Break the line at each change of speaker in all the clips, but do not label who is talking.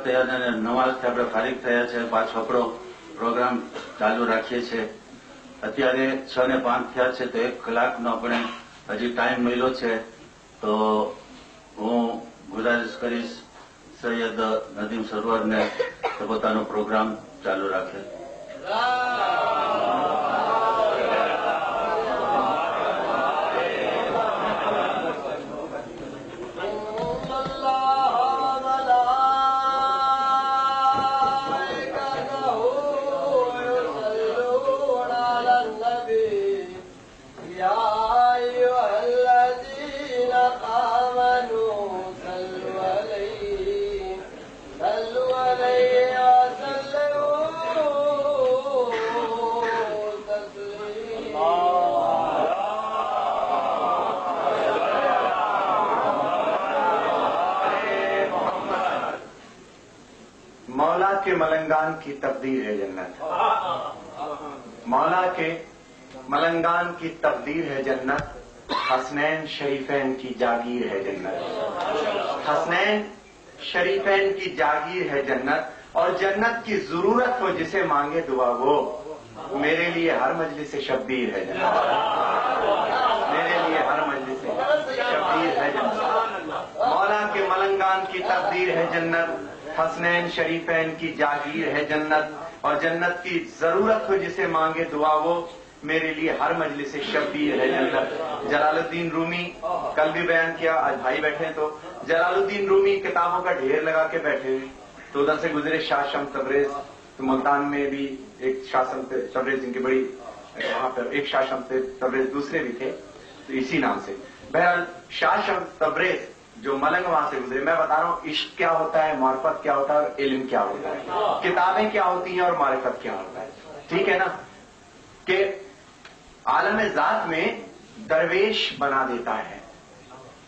તૈયાર અને નમાઝથી આપણે ફારિગ થયા છે. પાછો આપણો પ્રોગ્રામ ચાલુ રાખીએ છીએ. અત્યારે 6:05 થયા છે, તો 1 કલાકનો આપણે હજી ટાઈમ મળ્યો છે. તો હું ગુજારિશ કરીશ સૈયદ નદીમ સરવરને તો પોતાનો પ્રોગ્રામ ચાલુ રાખે.
मौला के मलंगान की तकदीर है जन्नत. मौला के मलंगान की तकदीर है जन्नत. हसनैन शरीफैन की जागीर है जन्नत. हसनैन शरीफैन की जागीर है जन्नत. और जन्नत की जरूरत हो जिसे मांगे दुआ वो मेरे लिए हर मजलिस से शब्बीर है जन्नत. मेरे लिए हर मजलिस से शब्बीर है जन्नत. मौला के मलंगान की तकदीर है जन्नत. हसनैन शरीफैन की जागीर है जन्नत. और जन्नत की जरूरत हो जिसे मांगे दुआ वो मेरे लिए हर मजलिस से शब्बीर है जन्नत. जलालुद्दीन रूमी कल भी बयान किया, आज भाई बैठे तो जलालुद्दीन रूमी किताबों का ढेर लगा के बैठे हुए. तो उधर से गुजरे शाह शम्स तबरेज, तो मुल्तान में भी एक शाह शम्स तबरेज जिनकी बड़ी वहां पर एक शाह शम्स तबरेज दूसरे भी थे, तो इसी नाम से. बहरहाल शाह शम्स तबरेज जो मलंग वहां से गुजरे, मैं बता रहा हूं इश्क क्या होता है, मारिफत क्या होता है और इल्म क्या होता है, किताबें क्या होती हैं और मारिफत क्या होता है. ठीक है ना, कि आलम जात में दरवेश बना देता है,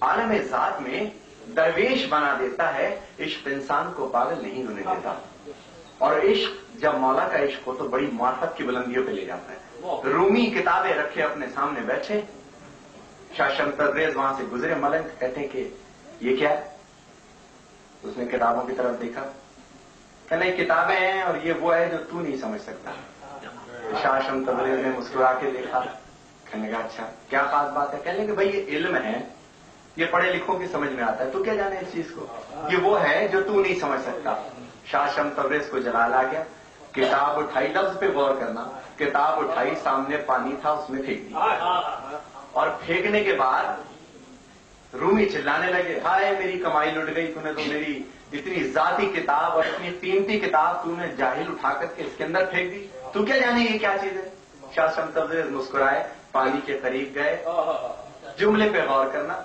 आलम जात में दरवेश बना देता है. इश्क इंसान को पागल नहीं होने देता. और इश्क जब मौला का इश्क हो तो बड़ी मारिफत की बुलंदियों पे ले जाता है. रूमी किताबें रखे अपने सामने बैठे, शाह शम्स तबरेज वहां से गुजरे, मलंग कहते कि ये क्या है. उसने किताबों की तरफ देखा, कहने किताबें हैं और ये वो है जो तू नहीं समझ सकता. शाह शम्स तबरेज ने मुस्कुरा के देखा, कहने लगा अच्छा क्या खास बात है. कहने कि भाई ये इल्म है, ये पढ़े लिखों की समझ में आता है, तू क्या जाने इस चीज को, ये वो है जो तू नहीं समझ सकता. शाह शम्स तबरेज को जलाल आ गया. किताब उठाई, लफ्ज पे गौर करना, किताब उठाई, सामने पानी था उसमें फेंक दी. और फेंकने के बाद रूमी चिल्लाने लगे, हाय मेरी कमाई लुट गई, तूने तो मेरी इतनी जाती किताब और इतनी कीमती किताब तूने जाहिल उठा करके इसके अंदर फेंक दी, तू क्या जाने ये क्या चीज है. शाह शम्स तबरेज मुस्कुराए, पानी के करीब गए, जुमले पे गौर करना,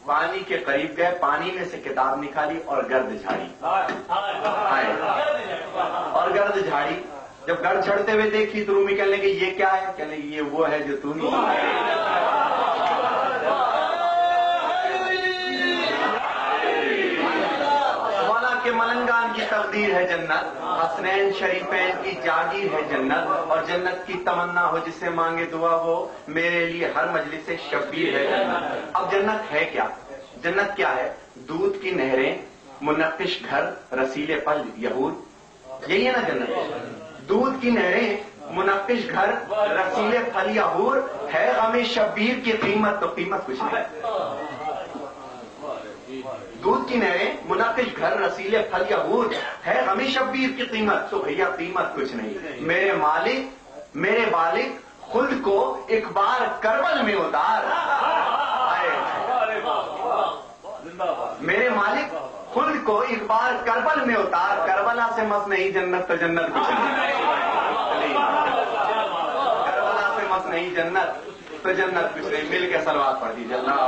पानी के करीब गए, पानी में से किताब निकाली और गर्द झाड़ी. और गर्द झाड़ी, जब गर्द झड़ते हुए देखी तो रूमी कहने लगे ये क्या है. कहने लगे ये वो है जो तू नहीं. के मलंगान की तकदीर है जन्नत. हसनैन शरीफैन की जागीर है जन्नत. और जन्नत की तमन्ना हो जिसे मांगे दुआ वो मेरे लिए हर मजलिस से शब्बीर है जन्नत. अब जन्नत है क्या, जन्नत क्या है. दूध की नहरें, मुनक्किश घर, रसीले फल यहूद, यही है ना जन्नत. दूध की नहरें, मुनक्किश घर, रसीले फल यहूद है. हमें शब्बीर की कीमत तो कीमत कुछ नहीं. दूध की नहरें, मुनक्किश घर, रसीले फल यहूद है हमें शब्बीर की कीमत तो भैया कीमत कुछ नहीं. मेरे मालिक मेरे बालिक खुद को एक बार करबल में उतार. मेरे मालिक खुद को एक बार करबल में उतार. करबला से मस नहीं जन्नत तो जन्नत कुछ नहीं. करबला से मस नहीं जन्नत तो जन्नत कुछ नहीं. मिल के सलवात पढ़ दी जन्नत.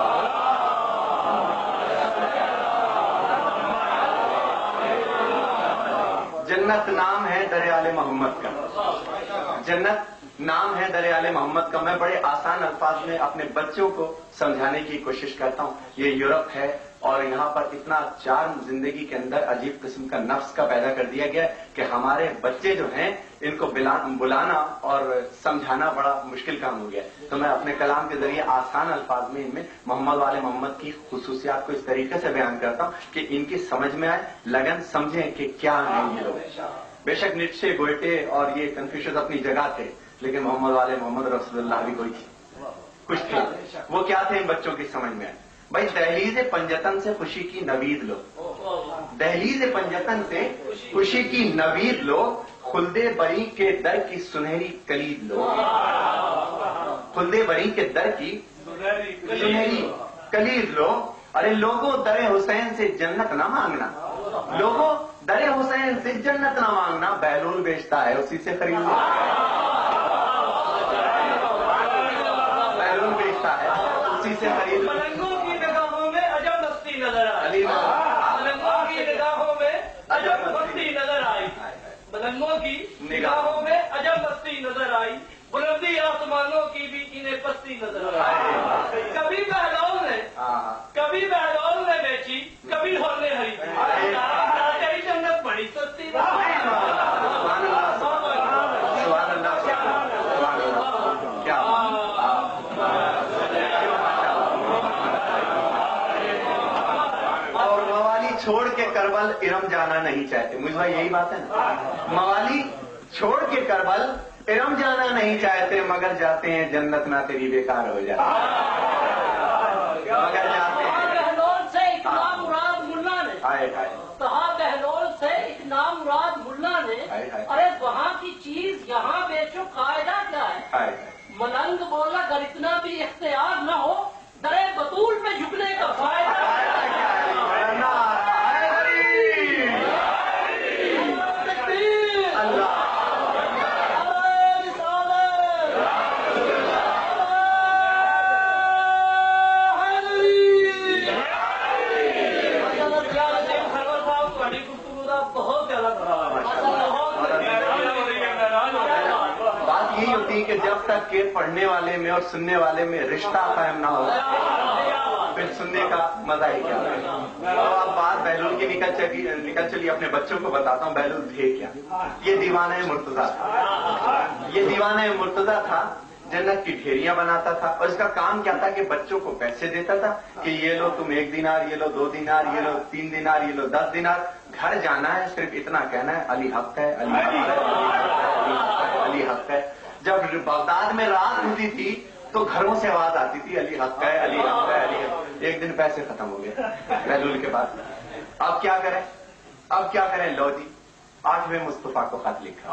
जन्नत नाम है दरियाले मोहम्मद का. जन्नत नाम है दरियाले मोहम्मद का। मैं बड़े आसान अल्फाज में अपने बच्चों को समझाने की कोशिश करता हूँ। ये यूरोप है और यहाँ पर इतना चार्म जिंदगी के अंदर अजीब किस्म का नफ्स का पैदा कर दिया गया कि हमारे बच्चे जो हैं इनको बुलाना और समझाना बड़ा मुश्किल काम हो गया। तो मैं अपने कलाम के जरिए आसान अल्फाज में इनमें मोहम्मद वाले मोहम्मद की खुसूसियात को इस तरीके से बयान करता हूँ कि इनकी समझ में आए, लगन समझें कि क्या है ये लोग। बेशक नीत्शे, गोएटे और ये कन्फ्यूशियस अपनी जगह थे, लेकिन मोहम्मद वाले मोहम्मद रसूलुल्लाह भी कोई कुछ थे। वो क्या थे इन बच्चों की समझ में आए। भाई दहलीज पंजतन से खुशी की नवीद लो, दहलीज पंजतन से खुशी की नवीद लो, खुल्दे बरी के दर की सुनहरी कलीद लो, खुल्दे बरी के दर की सुनहरी कलीद लो। अरे लोगों दरे हुसैन से जन्नत ना मांगना, लोगों दरे हुसैन से जन्नत ना मांगना, बहलूल बेचता है उसी से खरीद लो, बहलूल बेचता है उसी से खरीद लो।
मलंगों की निगाहों में अजब मस्ती नजर आई, मलंगों की निगाहों में अजब मस्ती नजर आई, मलंगों की निगाहों में अजब मस्ती नजर आई, बुलंदी आसमानों की भी इन्हें पस्ती नजर आई। कभी बहलौल ने बेची, कभी हौल ने हरी, जन्नत बड़ी सस्ती।
और मवाली छोड़ के करबल इरम जाना नहीं चाहते। मुझे भाई यही बात है ना, मवाली छोड़ के करबल इरम जाना नहीं चाहते, मगर जाते हैं जन्नत ना तेरी बेकार हो जाए, मगर जाते हैं।
बहलौल से एक नाम मुराद मुल्ला ने, कहा बहलौल से एक नाम मुराद मुल्ला ने, अरे वहाँ की चीज यहाँ बेचो, कायदा क्या है? मलंग बोला अगर इतना भी इख्तियार न हो, दरे बतूल पे झुकने का फायदा
कि जब तक के पढ़ने वाले में और सुनने वाले में रिश्ता कायम ना हो, फिर सुनने का मजा ही क्या है। तो अब बात बहलूल की निकल चली। अपने बच्चों को बताता हूँ बहलूल थे क्या। ये दीवाना मुर्तजा था, ये दीवाना मुर्तजा था, जन्नत की ढेरियां बनाता था और इसका काम क्या था कि बच्चों को पैसे देता था कि ये लो तुम 1 दिनार, ये लो 2 दिनार, ये लो 3 दिनार, ये लो 10 दिनार। घर जाना है, सिर्फ इतना कहना है अली हक है, अली हक है, अली हक है। जब बगदाद में रात होती थी तो घरों से आवाज आती थी अली हक है, अली हक है, अली हक। एक दिन पैसे खत्म हो गए बहलूल के पास। अब क्या करें, अब क्या करें? लो जी 8वें मुस्तफा को खत लिखा,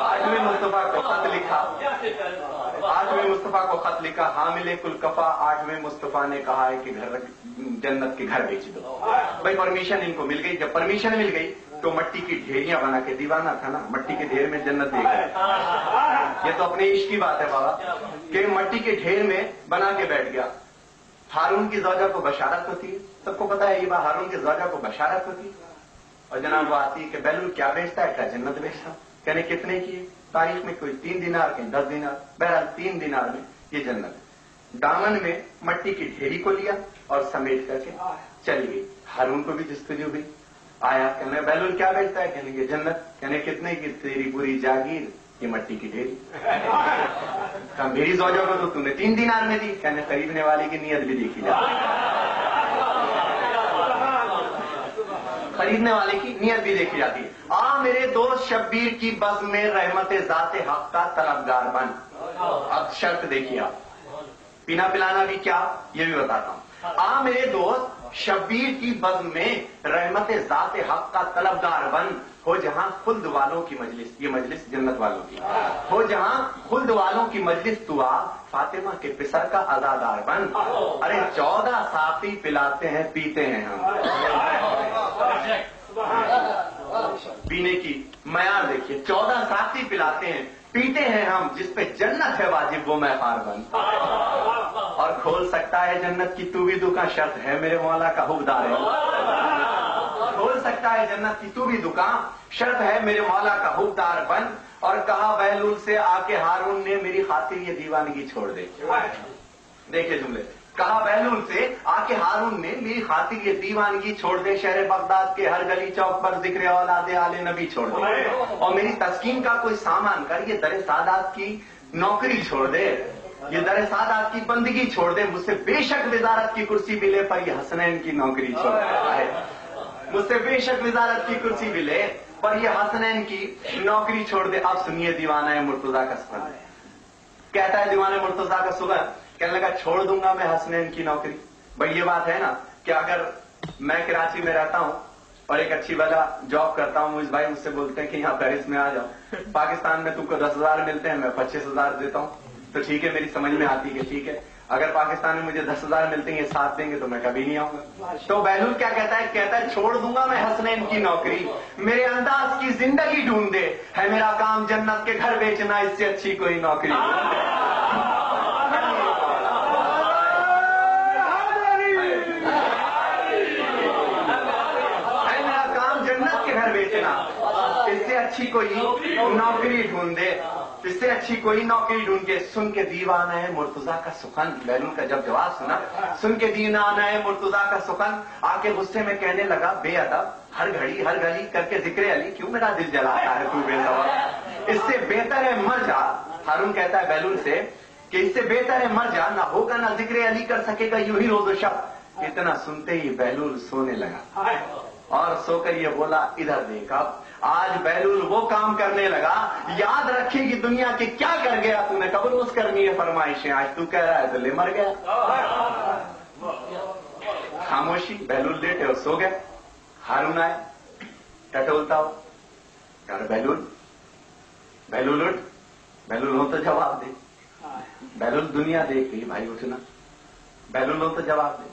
8वें मुस्तफा को खत लिखा, 8वें मुस्तफा को खत लिखा। हामिले कुल कफा 8वें मुस्तफा ने कहा है कि घर जन्नत के घर बेच दो। भाई परमिशन इनको मिल गई। जब परमिशन मिल गई तो मट्टी की ढेरियां बना के, दीवाना था ना, मट्टी के ढेर में जन्नत देख रहे। ये तो अपने इश्क की बात है बाबा, कि मट्टी के ढेर में बना के बैठ गया। हारून की ज़ौजा को बशारत होती है, सबको पता है ये बात, हारून की ज़ौजा को बशारत होती है। और जनाब वो आती है कि बहलूल क्या बेचता है? क्या जन्नत बेचता। कहने कितने की? तारीख में कोई 3 दिनार, कहीं 10 दिनार, बहरहाल 3 दिनार में ये जन्नत। दामन में मट्टी की ढेरी को लिया और समेट करके चली गई। हारून को भी जिस्तजू हुई। आया, कहने बहलूल क्या बेचता है? कहने की जन्नत। कहने कितने की? तेरी पूरी जागीर, ये मट्टी की ढेरी। कहा मेरी ज़ौजा को तो तूने 3 दिनार में दी। कहने खरीदने वाले की नीयत भी देखी जाती है, खरीदने वाले की नीयत भी देखी जाती है। आ मेरे दोस्त शब्बीर की बज़्म में रहमते ज़ाते हक का तलबगार बन। अब शर्त देखिए आप, पीना पिलाना भी क्या ये भी बताता हूं। आ मेरे दोस्त शब्बीर की बज़्म में रहमते ज़ाते हक का तलबगार बन, हो जहां खुल्द वालों की मजलिस, ये मजलिस जन्नत वालों की, हो जहां खुल्द वालों की मजलिस तू आ, फातिमा के पिसर का अज़ादार बन। अरे 14 साफी पिलाते हैं, पीते हैं हम। पीने की मयार देखिए, 14 साफी पिलाते हैं, पीते हैं हम, जिस पे जन्नत है वाजिब वो मैखार बन। और खोल सकता है जन्नत की तू भी दुकान, शर्त है मेरे मौला का हुबदार है। खोल सकता है जन्नत की तू भी दुकान, शर्त है मेरे मौला का हुबदार बन। اور کہا بہلول سے آ کے ہارون نے میری خاطر یہ دیوانگی چھوڑ دے. دیکھیے جملے, کہا بہلول سے آ کے ہارون نے میری خاطر یہ دیوانگی چھوڑ دے, شہر بغداد کے ہر گلی چوک پر ذکر اولاد آل نبی چھوڑ دے, اور میری تسکین کا کوئی سامان کر یہ در سعادت کی نوکری چھوڑ دے, یہ در سعادت کی بندگی چھوڑ دے. مجھ سے بے شک وزارت کی کرسی بھی لے پر یہ حسنین کی نوکری چھوڑ دے. مجھ سے بے شک وزارت کی کرسی بھی لے پر یہ حسنین کی نوکری چھوڑ دے. اب سنیے دیوانہ مرتضیٰ کا سفر. کہتا ہے دیوانہ مرتضیٰ کا سفر, کہنے لگا چھوڑ دوں گا میں حسنین کی نوکری. بھائی یہ بات ہے نا کہ اگر میں کراچی میں رہتا ہوں اور ایک اچھی والا جاب کرتا ہوں, مجھ بھائی مجھ سے بولتے ہیں کہ یہاں پیرس میں آ جاؤ, پاکستان میں تم کو 10,000 ملتے ہیں, میں 25,000 دیتا ہوں, تو ٹھیک ہے, میری سمجھ میں آتی ہے ٹھیک ہے. اگر پاکستان میں مجھے 10,000 ملتے ہیں, یہ 7 دیں گے تو میں کبھی نہیں آؤں گا. تو بہلول کیا کہتا ہے, کہتا ہے چھوڑ دوں گا میں حسنین کی نوکری, میرے انداز کی زندگی ڈھونڈے, ہے میرا کام جنت کے گھر بیچنا, اس سے اچھی کوئی نوکری. اس سے اچھی کوئی نوکری ڈھونڈے, اس سے اچھی کوئی نوکری ڈھونڈ کے. سن کے دیوانہ ہے مرتضیٰ کا سخن, بہلول کا جب جواب سنا, سن کے دیوانہ ہے مرتضیٰ کا سخن, آ کے غصے میں کہنے لگا بے ادب, ہر گھڑی ہر گلی کر کے ذکر علی, کیوں میرا دل جلاتا ہے تو بے سبب, اس سے بہتر ہے مر جا. ہارون کہتا ہے بہلول سے کہ اس سے بہتر ہے مر جا, نہ ہوگا نہ ذکر علی کر سکے گا یوں ہی روز و شب. اتنا سنتے ہی بہلول سونے لگا اور سو کر یہ بولا ادھر دیکھ. اب آج بہلول وہ کام کرنے لگا, یاد رکھے گی دنیا کے کیا کر گیا تو نے, قبر اس کرنی ہے فرمائشیں, آج تو کہہ رہا ہے تو لے مر گیا. خاموشی, بہلول لیٹے اور سو گئے. ہارون آئے ٹٹولتا ہو, یار بہلول, بہلول اٹھ, بہلول ہو تو جواب دے. بہلول دنیا دیکھ گئی بھائی, اٹھنا, بہلول ہو تو جواب دے.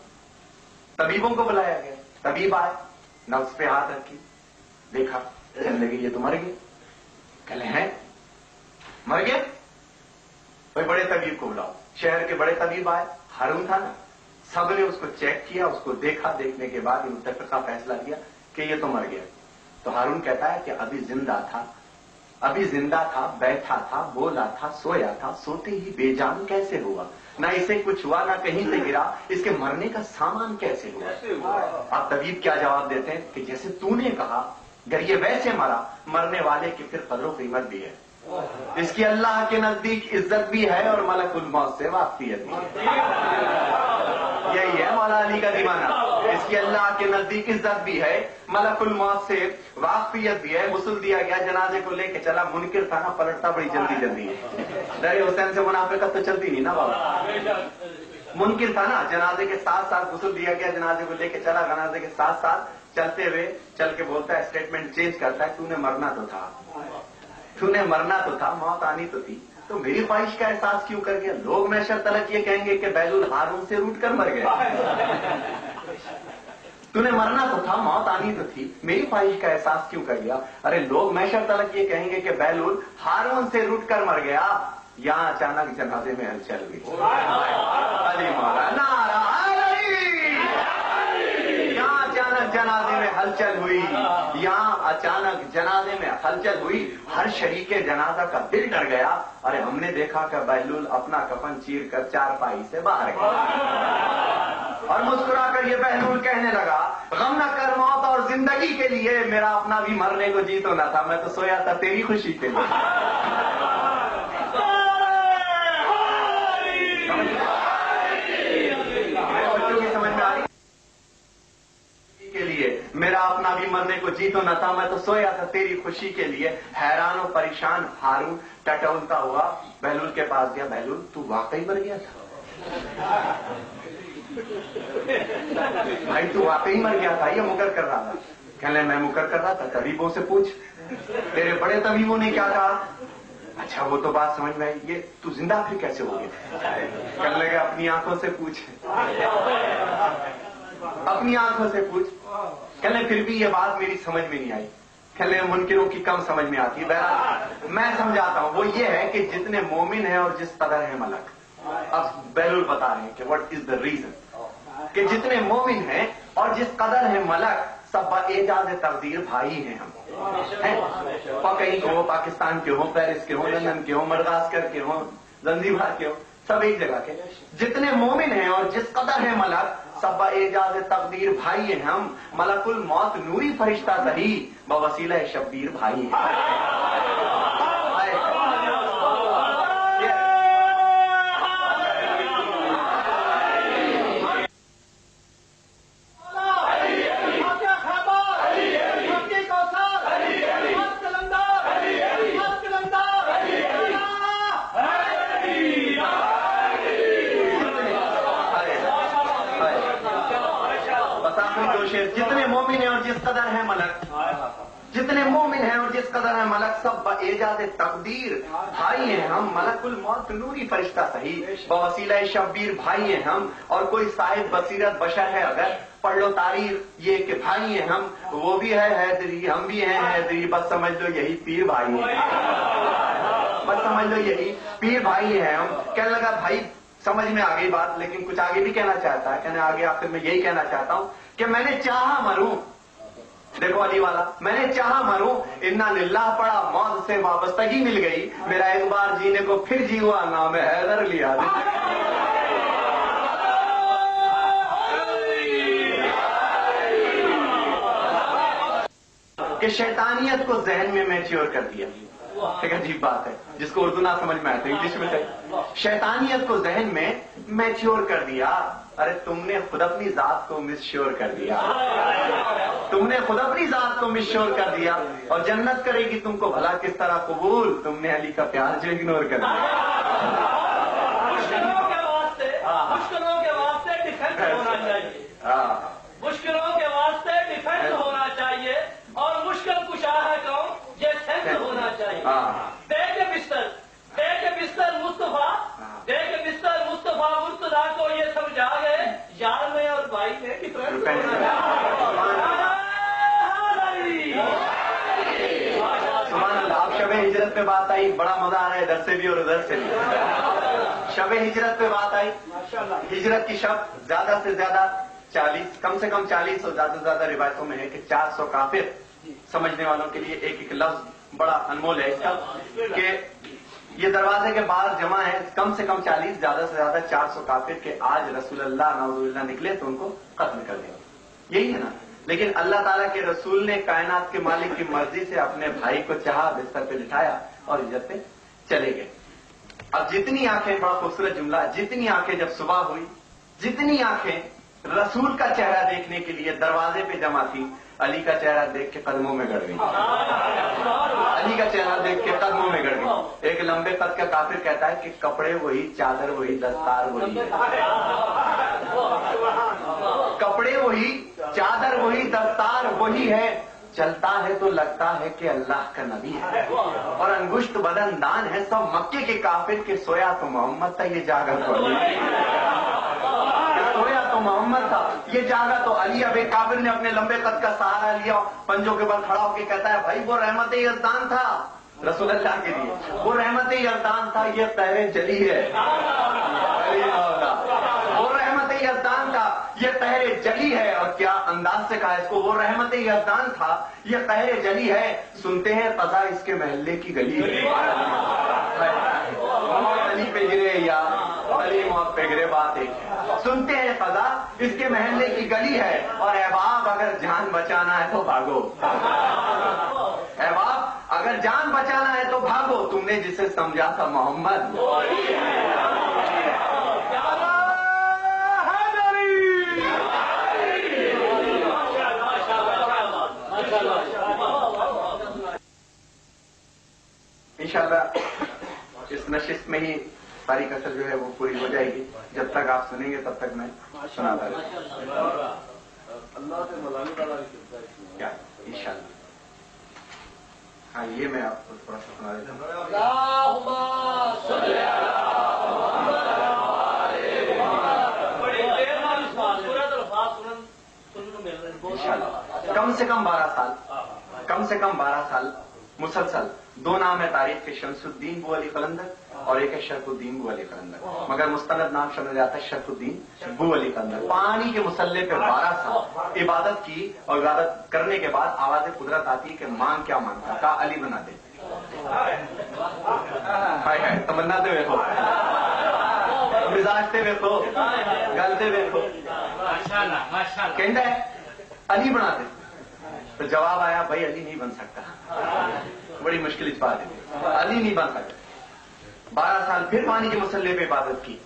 طبیبوں کو بلایا گیا, طبیب آئے, نفس پہ ہاتھ رکھی, دیکھا, کہنے لگے یہ تو مر گئے. کہلے ہیں مر گئے, بھائی بڑے طبیب کو بلاؤ. شہر کے بڑے طبیب آئے, ہارون تھا نا, سب نے اس کو چیک کیا, اس کو دیکھا, دیکھنے کے بعد متفقہ فیصلہ کیا کہ یہ تو مر گیا. تو ہارون کہتا ہے کہ ابھی زندہ تھا, ابھی زندہ تھا, بیٹھا تھا, بولا تھا, سویا تھا, سوتے ہی بے جان کیسے ہوا, نہ اسے کچھ ہوا, نہ کہیں سے گرا, اس کے مرنے کا سامان کیسے ہوا. اب طبیب کیا جواب دیتے ہیں کہ جیسے تو نے کہا, اگر یہ ویسے مرا, مرنے والے کی پھر قدر و قیمت بھی ہے, اس کی اللہ کے نزدیک عزت بھی ہے اور ملک الموت سے واقفیت بھی ہے. یہی ہے مولا علی کا دیوانہ, اس کی اللہ کے نزدیک عزت بھی ہے, ملک الموت سے واقفیت بھی ہے. غسل دیا گیا, جنازے کو لے کے چلا, منکر تھا نا, پلٹتا بڑی جلدی جلدی ہے. در حسین سے منافقت تو چلتی نہیں نا بابا, منکر تھا نا. جنازے کے ساتھ ساتھ غسل دیا گیا, جنازے کو لے کے چلا, جنازے کے ساتھ ساتھ چلتے ہوئے چل کے بولتا ہے, اسٹیٹمنٹ چینج کرتا ہے, تو نے مرنا تو تھا, تو نے مرنا تو تھا, موت آنی تو تھی, تو میری خواہش کا احساس کیوں کر گیا. لوگ محشر تلک یہ کہیں گے کہ بہلول ہارون سے روٹ کر مر گیا. تو نے مرنا تو تھا, موت آنی تو تھی, میری خواہش کا احساس کیوں کر گیا. ارے لوگ محشر تلک یہ کہیں گے کہ بہلول ہارون سے روٹ کر مر گیا. یہاں اچانک جنازے میں ہلچل ہوئی. علی مولانا جنازے میں ہلچل ہوئی, یہاں اچانک جنازے میں ہلچل ہوئی. ہر شریک جنازہ کا دل ڈر گیا. ارے ہم نے دیکھا کہ بہلول اپنا کفن چیر کر چارپائی سے باہر گیا, اور مسکرا کر یہ بہلول کہنے لگا, غم نہ کر موت اور زندگی کے لیے, میرا اپنا بھی مرنے کو جی تو نہ تھا, میں تو سویا تھا تیری خوشی کے لیے. بچوں کی سمجھ میں آ رہی کے لیے, میرا اپنا بھی مرنے کو جی تو نہ تھا, میں تو سویا تھا تیری خوشی کے لیے. حیران و پریشان ہارون ٹٹولتا ہوا بہلول کے پاس گیا. بہلول تو واقعی مر گیا تھا بھائی, تو واقعی مر گیا تھا, یہ مکر کر رہا تھا. کہنے میں مکر کر رہا تھا, طبیبوں سے پوچھ, تیرے بڑے طبیبوں نے کیا کہا. اچھا وہ تو بات سمجھ میں آئی, یہ تو زندہ پھر کیسے ہو گیا. کہنے لگا اپنی آنکھوں سے پوچھ, اپنی آنکھوں سے پوچھ. کہنے پھر بھی یہ بات میری سمجھ میں نہیں آئی. کہنے منکروں کی کم سمجھ میں آتی ہے. بہرحال میں سمجھاتا ہوں, وہ یہ ہے کہ جتنے مومن ہیں اور جس قدر ہے ملک. اب بہلول بتا رہے ہیں کہ واٹ از دا ریزن, کہ جتنے مومن ہیں اور جس قدر ہے ملک, سب با اعجاز تقدیر بھائی ہیں ہم. कहीं के हो, पाकिस्तान के हो, पेरिस के हो, लंदन के हो, मडगास्कर के हो, जंजीबार के हो, सब एक जगह के जितने मोमिन हैं और जिस कदर है मलक, सब एजाज तकदीर भाई हैं हम, मलकुल मौत नूरी फरिश्ता सही, बवसीला शब्बीर भाई हैं। जितने मोमिन हैं और जिस कदर है मलक, जितने मोमिन हैं और जिस कदर है मलक, सब एजाज तकदीर भाई हैं हम, मलकुल मौत नूरी फरिश्ता सही, बवसीला शब्बीर भाई हैं हम। और कोई साहिब बसीरत बशर है अगर, पढ़ लो तारीख ये कि भाई हैं हम, वो भी है हैदरी, हम भी हैं हैदरी, बस समझ लो यही पीर भाई हैं, बस समझ लो यही पीर भाई हैं हम। कहने लगा भाई समझ में आ गई बात, लेकिन कुछ आगे भी कहना चाहता है। कहने आगे आखिर में यही कहना चाहता हूं कि मैंने चाहा मरूं, देखो अली वाला, मैंने चाहा मरूं, इन्ना लिल्लाह पड़ा, मौत से वाबस्तगी मिल गई, मेरा एक बार जीने को फिर जी हुआ, नाम हैदर लिया। कि शैतानियत को जहन में मैच्योर कर दिया। एक अजीब बात है जिसको उर्दू ना समझ में आए तो इंग्लिश में से शैतानियत को जहन में मैच्योर कर दिया। अरे तुमने खुद अपनी जात को मिसश्योर कर दिया, तुमने खुद अपनी जात को मिसश्योर कर दिया। और जन्नत करेगी तुमको भला किस तरह कबूल, तुमने अली का प्यार जो इग्नोर कर दिया।
मुश्किलों के वास्ते डिफेंस होना चाहिए, मुश्किलों के वास्ते डिफेंस होना चाहिए, और मुश्किल कुशा है कौन, ये सेंस होना चाहिए। दे के बिस्तर मुस्तफा, दे के बिस्तर मुस्तफा मुर्तजा को ये समझा गए, यार में और भाई में डिफरेंस होना चाहिए।
अब शब हिजरत पे बात आई, बड़ा मजा आ रहा है इधर से भी और उधर से भी। शब हिजरत पे बात आई, हिजरत की शब ज्यादा से ज्यादा 40, कम से कम 40 और ज्यादा से ज्यादा रिवायतों में है कि 400 काफिर, समझने वालों के लिए एक एक लफ्ज बड़ा अनमोल है इसका, कि ये दरवाजे के बाहर जमा है कम से कम 40, ज्यादा से ज्यादा 400 काफिर के आज रसूलुल्लाह नाउजुबिल्लाह निकले तो उनको कत्ल कर दिया। यही है ना। लेकिन अल्लाह ताला के रसूल ने कायनात के मालिक की मर्जी से अपने भाई को चाहा, बिस्तर पे लिटाया और हिजरत पे चले गए। अब जितनी आंखें, बड़ा खूबसूरत जुमला, जितनी आंखें जब सुबह हुई, जितनी आंखें रसूल का चेहरा देखने के लिए दरवाजे पे जमा थी, अली का चेहरा देख के कदमों में गड़ गई, अली का चेहरा देख के कदमों में गड़ गई। एक लंबे कद का काफिर कहता है कि कपड़े वही, चादर वही, दस्तार वही है, कपड़े वही, चादर वही, दस्तार वही है, चलता है तो लगता है कि अल्लाह का नबी है, और अंगुश्त बदन दान है सब मक्के के काफिर के, सोया तो मोहम्मद था ये जागा तो सोया तो मोहम्मद था ये जागा तो अली। अब एक काफिर ने अपने लंबे कद का सहारा लिया, पंजों के बल खड़ा होकर कहता है भाई वो रहमत यज़दान था रसूलुल्लाह के लिए, वो रहमत यज़दान था, ये तहरे जली है, वो रहमत यज़दान था, ये तहरे जली है। और क्या अंदाज से कहा इसको, वो रहमत यज़दान था, ये तहरे जली है, सुनते हैं कज़ा इसके महल्ले की गली है। अली पे गिरे या अली मौत पे गिरे, बात एक है। सुनते हैं कज़ा इसके महल्ले की गली है, और अहबाब अगर जान बचाना है तो भागो, अहबाब अगर जान बचाना है तो भागो, तुमने जिसे समझा था मोहम्मद। इंशाअल्लाह इस नशिस्त में ही सारी कसर जो है वो पूरी हो जाएगी। जब तक आप सुनेंगे तब तक मैं सुनाता रहूंगा।
अल्लाह से मलाने वाला
क्या इंशाअल्लाह। हाँ ये मैं आपको थोड़ा सा सुना देता हूँ। इंशाअल्लाह कम से कम 12 साल मुसलसल। दो नाम है तारीख के, शमसुद्दीन बू अली कलंदर और एक है शरफुद्दीन बू अली कलंदर, मगर मुस्तनद नाम समझ आता है शरफुद्दीन बू अली कलंदर। पानी के मुसल्ले पे 12 साल इबादत की और इबादत करने के बाद आवाज कुदरत आती है कि मांग क्या मांगता, कहा अली बना दे। हाय हाय, तमन्ना दे देखो, मिजाज से देखो, गल से देखो, कहता है अली बना दे। तो जवाब आया भाई अली नहीं बन सकता, बड़ी मुश्किल इस बात है, अली नहीं बन सकता। 12 साल फिर पानी के मुसल्ले पे इबादत की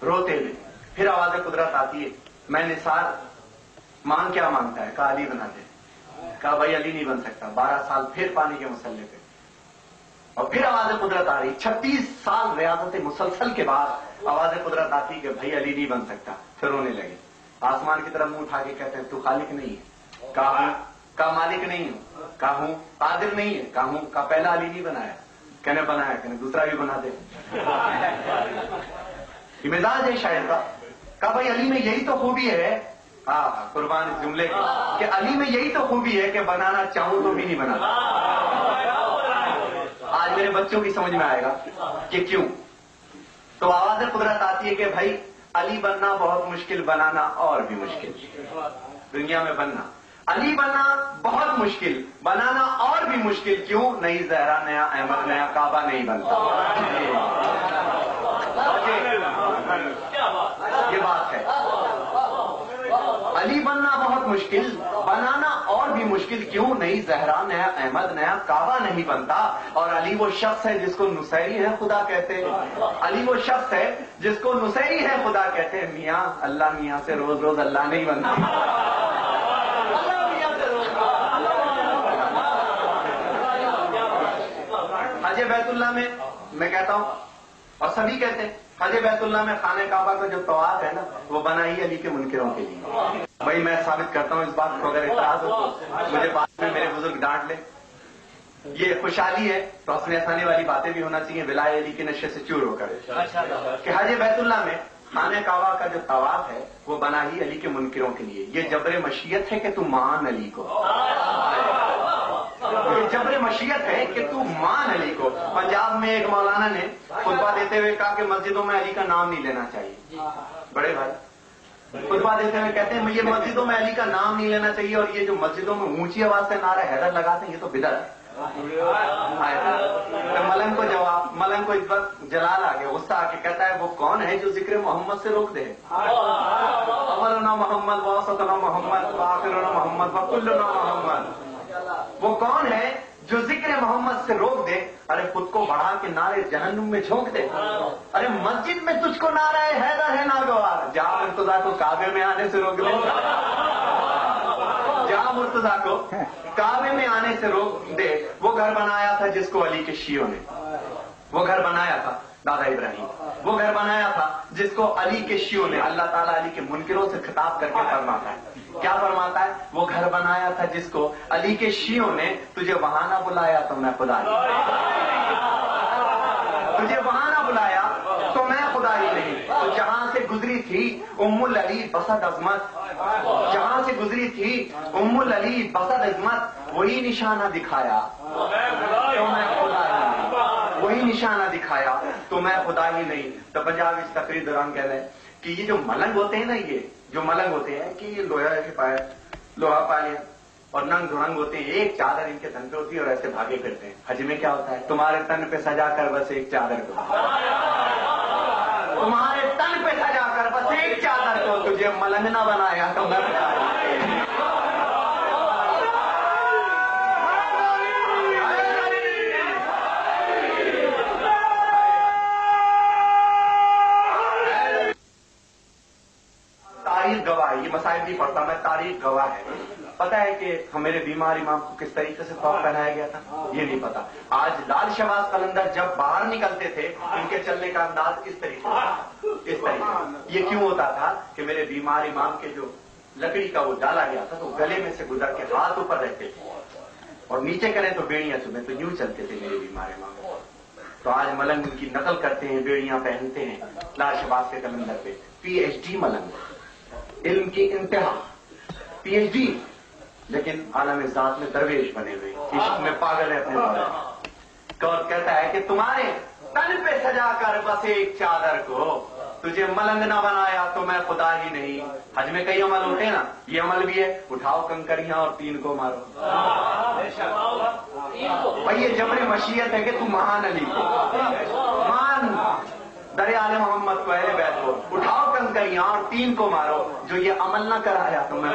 रोते हुए, फिर आवाज कुदरत आती है, मैं निसार मांग क्या मांगता है, कहा अली बना दे। कहा भाई अली नहीं बन सकता। 12 साल फिर पानी के मुसल्ले पे और फिर आवाज कुदरत आ रही। 36 साल रियाजत मुसलसल के बाद आवाज कुदरत आती कि भाई अली नहीं बन सकता। फिर रोने लगे, आसमान की तरफ मुंह उठा के कहते हैं तू खालिक नहीं है, का मालिक नहीं हूं, का हूं कादिर नहीं है, का हूं का पहला अली नहीं बनाया, कहने बनाया, कहने दूसरा भी बना दे। ये मिजाज है शायर का। कहा भाई अली में यही तो खूबी है, हाँ कुर्बान इस जुमले की, कि अली में यही तो खूबी है कि बनाना चाहूं तो भी नहीं बनाता। आज मेरे बच्चों की समझ में आएगा कि क्यों। तो आवाज कुदरत आती है कि भाई अली बनना बहुत मुश्किल, बनाना और भी मुश्किल। दुनिया में बनना, अली बनना बहुत मुश्किल, बनाना और भी मुश्किल। क्यों? नई जहरा नया, अहमद नया, काबा नहीं बनता। ये बात है, अली बनना बहुत मुश्किल, बनाना और भी मुश्किल। क्यों? नई जहरा नया, अहमद नया, काबा नहीं बनता। और अली वो शख्स है जिसको नुसैरी है खुदा कहते हैं। अली वो शख्स है जिसको नुसैरी है खुदा कहते हैं। मियाँ अल्लाह मियाँ से रोज रोज अल्लाह नहीं बनता। हज बैतुल्लाह में मैं कहता हूं और सभी कहते हैं, हज बैतुल्लाह में खाने काबा का जो तवाफ है ना, वो बना ही अली के मुनकिरों के लिए। भाई मैं साबित करता हूं इस बात को, अगर इतराज हो तो मुझे बाद में मेरे बुजुर्ग डांट ले। ये खुशहाली है तो हंसने हंसाने वाली बातें भी होना चाहिए, विलाय अली के नशे से चूर होकर। कि हज बैतुल्लाह में खाने काबा का जो तवाफ है वो बना ही अली के मुनकिरों के लिए। ये जबरे मशीयत है कि तू मान अली को, ये जबरे मशीयत है कि तू मान अली को। पंजाब में एक मौलाना ने खुतबा देते हुए कहा कि मस्जिदों में अली का नाम नहीं लेना चाहिए। बड़े भाई खुतबा देते हुए कहते हैं ये मस्जिदों में अली का नाम नहीं लेना चाहिए, और ये जो मस्जिदों में ऊंची आवाज से नारा हैदर लगाते हैं ये तो बिदअत है। तो मलंग को जवाब, मलंग को इस वक्त जलाल आ गया, गुस्सा आके कहता है वो कौन है जो जिक्र मोहम्मद से रोक दे? अव्वलुना मोहम्मद व औसतुना मोहम्मद व आखिरुना मोहम्मद व कुल्लुना मोहम्मद। वो कौन है जो जिक्र मोहम्मद से रोक दे? अरे खुद को बढ़ा के नारे जहन्नुम में झोंक दे। अरे मस्जिद में तुझको नारा हैदर है नागवार, जहां मुर्तजा को काबे में आने से रोक दे, जहां मुर्तजा को काबे में आने से रोक दे। वो घर बनाया था जिसको अली के शियों ने, वो घर बनाया था दादा इब्राहिम, वो घर बनाया था जिसको अली के शियों ने। अल्लाह ताला अली के मुनकिरों से खिताब करके फरमाता है, क्या फरमाता है? वो घर बनाया था जिसको अली के शियों ने, तुझे वहां ना बुलाया तो मैं खुदा नहीं, तुझे वहां ना बुलाया तो मैं खुदा ही नहीं। तो जहां से गुजरी थी उम्मुल अली बसत अजमत, जहां से गुजरी थी उम्मुल अली बसत अजमत, वही निशाना दिखाया तो मैं खुदा ही नहीं, वही निशाना दिखाया तो मैं खुदा ही नहीं। तो पंजाब इस तकरीर दौरान कह रहे हैं कि ये जो मलंग होते हैं ना, ये जो मलंग होते हैं कि ये लोहा पा लिया और नंग धुरंग होते हैं, एक चादर इनके तन पे होती है और ऐसे भागे फिरते हैं। हज में क्या होता है? तुम्हारे तन पे सजा कर बस एक चादर को, तुम्हारे तन पे सजा कर बस एक चादर को, तुझे मलंग ना बनाया तो मैं तारीख गवाह है। ये मसाइल नहीं पढ़ता मैं, तारीख गवाह है। पता है कि मेरे बीमार इमाम को किस तरीके से तौर पहनाया गया था? ये नहीं पता। आज लाल शहबाज कलंदर जब बाहर निकलते थे उनके चलने का अंदाज इस तरीके से, इस तरीके। ये क्यों होता था कि मेरे बीमार इमाम के जो लकड़ी का वो डाला गया था तो गले में से गुजर के हाथ ऊपर रहते थे और नीचे करें तो बेड़ियां चुमें, तो यूं चलते थे मेरे बीमार इमाम। तो आज मलंग उनकी नकल करते हैं, बेड़ियां पहनते हैं लाल शहबाज के कलंदर पे। PhD मलंग, इल्म की इंतहा, PhD لیکن عالم ذات میں درویش بنے ہوئے، عشق میں پاگل ہے اپنے مولا۔ اور کہتا ہے کہ تمہارے تن پہ سجا کر بس ایک چادر کو تجھے ملنگ نہ بنایا تو میں خدا ہی نہیں۔ حج میں کئی عمل ہوتے ہیں نا، یہ عمل بھی ہے، اٹھاؤ کنکریاں اور 3 کو مارو۔ بھائی یہ جبر مشیت ہے کہ تم مہان علی کو مان، دریا عالم محمد کو، اہل بیت کو، اٹھاؤ کنکریاں اور 3 کو مارو۔ جو یہ عمل نہ کرایا تو میں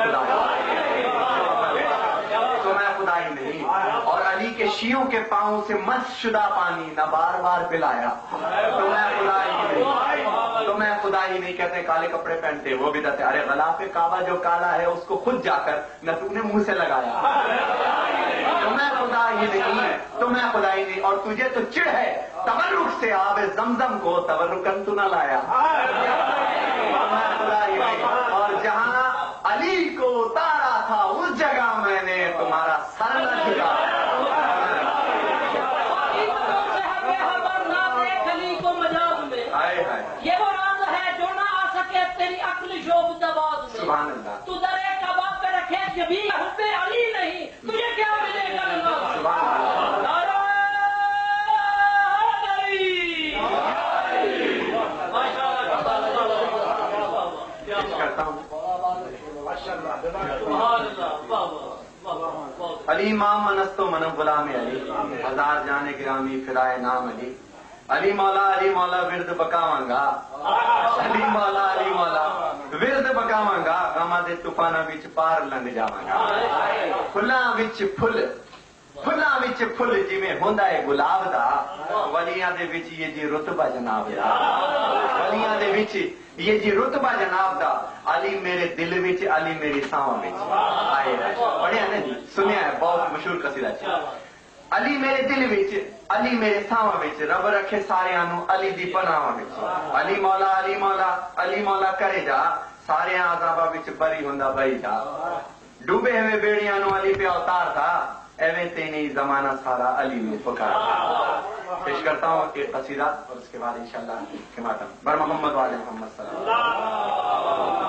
خدا ہی نہیں۔ اور علی کے شیعوں کے پاؤں سے مس شدہ پانی نہ بار بار پلایا تو میں خدا ہی نہیں، تو میں خدا ہی نہیں۔ کہتے کالے کپڑے پہنتے وہ بدعت ہے۔ ارے غلاف کعبہ جو کالا ہے اس کو خود جا کر نہ تو نے منہ سے لگایا تو میں خدا ہی نہیں، تو میں خدا ہی نہیں۔ اور تجھے تو چڑ ہے تبرک سے آب زمزم کو تبرکن تو نہ لایا تو میں خدا ہی نہیں۔ اور جہاں علی کو اتارا تھا اس جگہ میں نے تمہارا سر نہ جھکایا۔
یہ وہ راز ہے جو نہ آ سکے تیری عقل شعب دباغ میں۔
سبحان اللہ۔
تو درے کباب پہ رکھے جبھی حب علی نہیں، تجھے کیا ملے گا نماز؟
سبحان اللہ۔ کرتا ہوں علی ماں منستو من غلام علی، ہزار جانے گرامی فرائے نام علی۔ علی مولا ورد بکاواں گا، علی مولا ورد بکاواں گا، غماں دے طوفاناں وچ پار لنگ جاواں گا۔ پھلاں وچ پھل جویں ہوندا ہے گلاب دا، ولیاں دے وچ یہ جی رتبہ جناب دا، ولیاں دے وچ یہ جی رتبہ جناب دا، علی میرے دل وچ، علی میری ساواں وچ۔ آئے پڑھیا نا جی، سنیا ہے، بہت مشہور قصیدہ ہے۔ علی میرے دل وچ، علی میرے ساواں وچ، رب رکھے ساریاں نو علی دی پناہاں وچ۔ علی مولا کرے جا، سارے عذاباں وچ بری ہوندا بھائی جا۔ ڈوبے ہوئے بیڑیاں نو علی پہ اوتار تھا، ایویں تے نہیں زمانہ سارا علی میں پکار۔ پیش کرتا ہوں ایک قصیدہ اور اس کے بعد انشاءاللہ خاتم بر محمد والے محمد صلی اللہ علیہ وسلم۔